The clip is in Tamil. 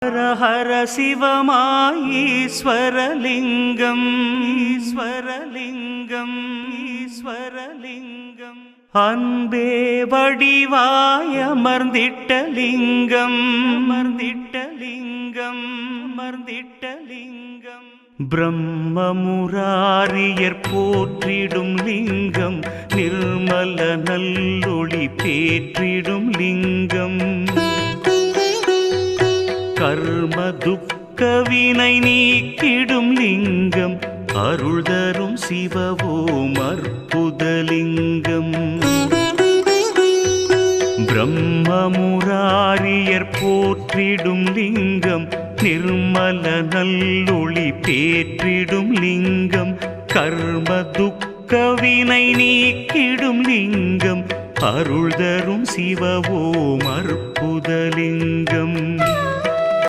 ஹர ஹர சிவமாய் ஈஸ்வரலிங்கம் ஈஸ்வரலிங்கம் ஈஸ்வரலிங்கம் அன்பே வடிவாய் அமர்ந்திட்ட லிங்கம் அமர்ந்திட்ட லிங்கம் அமர்ந்திட்ட லிங்கம் பிரம்மமுராரியர் போற்றிடும் லிங்கம் நிர்மல நல்லொளி பேற்றிடும் லிங்கம் கர்ம துக்க வினை நீக்கிடும் லிங்கம் அருள் தரும் சிவவோம் அற்புதலிங்கம் பிரம்மமுராரியர் போற்றிடும் லிங்கம் நிர்மல நல்லொளி பேற்றிடும் லிங்கம் கர்ம துக்க வினை நீக்கிடும் லிங்கம் அருள் தரும் சிவவோம் அற்புதலிங்கம்